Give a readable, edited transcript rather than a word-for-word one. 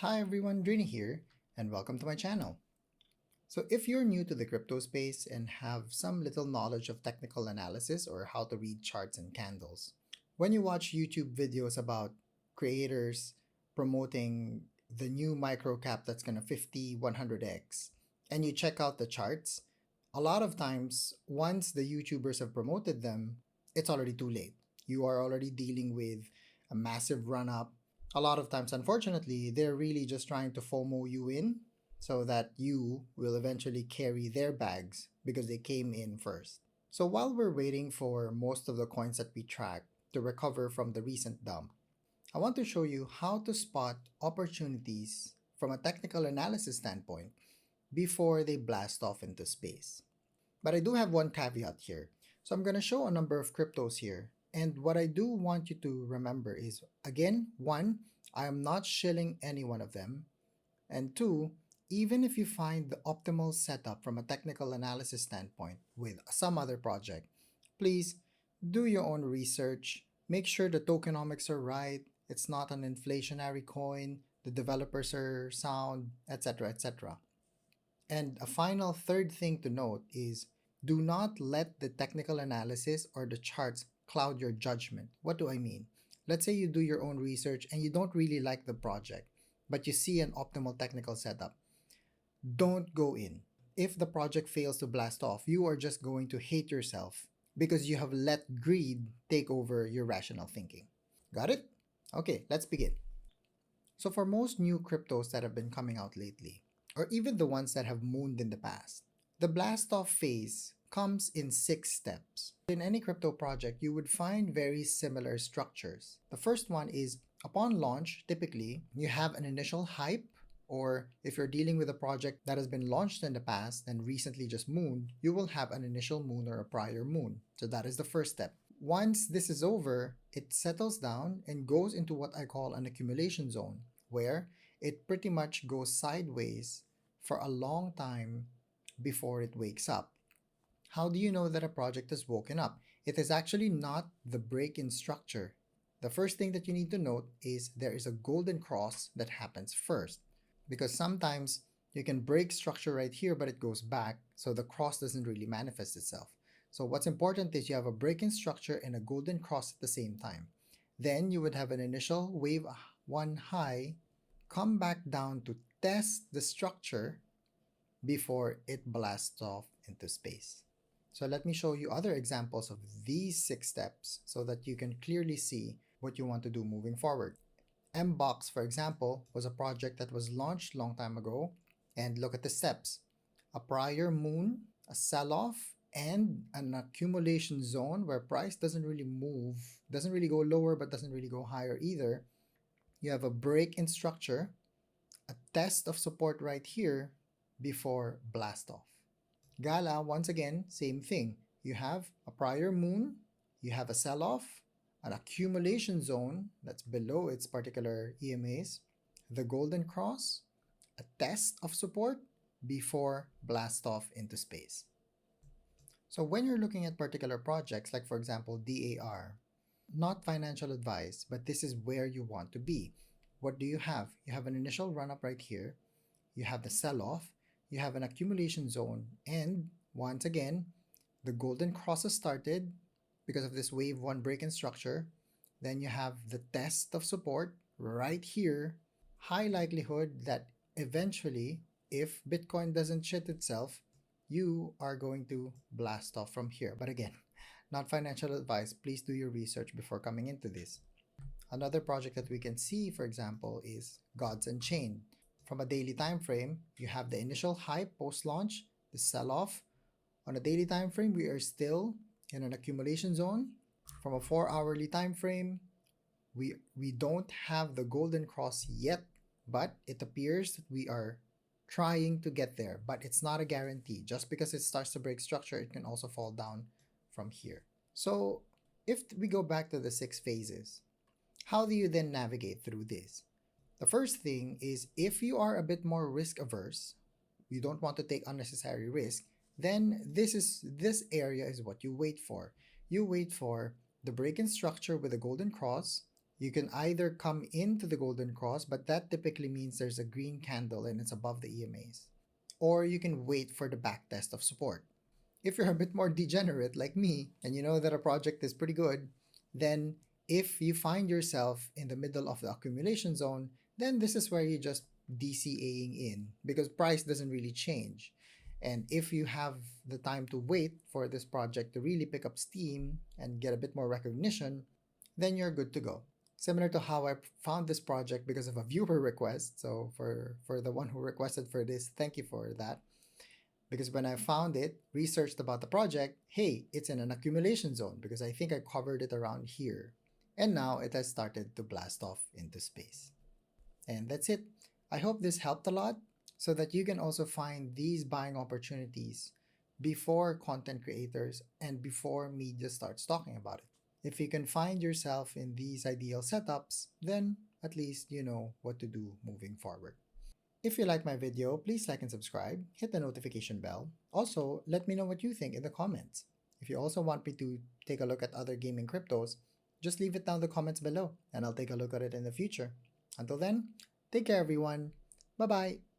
Hi everyone, Drini here, and welcome to my channel. So if you're new to the crypto space and have some little knowledge of technical analysis or how to read charts and candles, when you watch YouTube videos about creators promoting the new microcap that's gonna 50, 100x, and you check out the charts, a lot of times, once the YouTubers have promoted them, it's already too late. You are already dealing with a massive run up. A lot of times, unfortunately, they're really just trying to FOMO you in so that you will eventually carry their bags because they came in first. So while we're waiting for most of the coins that we track to recover from the recent dump, I want to show you how to spot opportunities from a technical analysis standpoint before they blast off into space. But I do have one caveat here. So I'm going to show a number of cryptos here. And what I do want you to remember is, again, one, I am not shilling any one of them. And two, even if you find the optimal setup from a technical analysis standpoint with some other project, please do your own research. Make sure the tokenomics are right. It's not an inflationary coin. The developers are sound, etc., etc. And a final third thing to note is do not let the technical analysis or the charts cloud your judgment. What do I mean? Let's say you do your own research and you don't really like the project, but you see an optimal technical setup. Don't go in. If the project fails to blast off, you are just going to hate yourself because you have let greed take over your rational thinking. Got it? Okay, let's begin. So for most new cryptos that have been coming out lately, or even the ones that have mooned in the past, the blast off phase comes in 6 steps. In any crypto project, you would find very similar structures. The first one is upon launch, typically, you have an initial hype, or if you're dealing with a project that has been launched in the past and recently just mooned, you will have an initial moon or a prior moon. So that is the first step. Once this is over, it settles down and goes into what I call an accumulation zone, where it pretty much goes sideways for a long time before it wakes up. How do you know that a project has woken up? It is actually not the break-in structure. The first thing that you need to note is there is a golden cross that happens first, because sometimes you can break structure right here, but it goes back, so the cross doesn't really manifest itself. So what's important is you have a break-in structure and a golden cross at the same time. Then you would have an initial wave 1 high, come back down to test the structure before it blasts off into space. So let me show you other examples of these 6 steps so that you can clearly see what you want to do moving forward. MBOX, for example, was a project that was launched long time ago, and look at the steps. A prior moon, a sell-off, and an accumulation zone where price doesn't really move, doesn't really go lower but doesn't really go higher either. You have a break in structure, a test of support right here before blast off. GALA, once again, same thing. You have a prior moon, you have a sell-off, an accumulation zone that's below its particular EMAs, the golden cross, a test of support before blast off into space. So when you're looking at particular projects, like for example DAR, not financial advice, but this is where you want to be. What do you have? You have an initial run-up right here, you have the sell-off, you have an accumulation zone, and once again, the golden cross has started because of this wave 1 break-in structure. Then you have the test of support right here. High likelihood that eventually, if Bitcoin doesn't shit itself, you are going to blast off from here. But again, not financial advice. Please do your research before coming into this. Another project that we can see, for example, is Gods Unchained. From a daily time frame, you have the initial hype post-launch, the sell-off. On a daily time frame, we are still in an accumulation zone. From a 4-hourly time frame, we don't have the golden cross yet, but it appears that we are trying to get there, but it's not a guarantee. Just because it starts to break structure, it can also fall down from here. So if we go back to the 6 phases, how do you then navigate through this? The first thing is, if you are a bit more risk averse, you don't want to take unnecessary risk, then this area is what you wait for. You wait for the break-in structure with a golden cross. You can either come into the golden cross, but that typically means there's a green candle and it's above the EMAs. Or you can wait for the backtest of support. If you're a bit more degenerate like me and you know that a project is pretty good, then if you find yourself in the middle of the accumulation zone, then this is where you just DCAing in because price doesn't really change. And if you have the time to wait for this project to really pick up steam and get a bit more recognition, then you're good to go. Similar to how I found this project because of a viewer request. So for the one who requested for this, thank you for that. Because when I found it, researched about the project, hey, it's in an accumulation zone because I think I covered it around here. And now it has started to blast off into space. And that's it. I hope this helped a lot so that you can also find these buying opportunities before content creators and before media starts talking about it. If you can find yourself in these ideal setups, then at least you know what to do moving forward. If you like my video, please like and subscribe, hit the notification bell. Also, let me know what you think in the comments. If you also want me to take a look at other gaming cryptos, just leave it down in the comments below and I'll take a look at it in the future. Until then, take care everyone. Bye bye.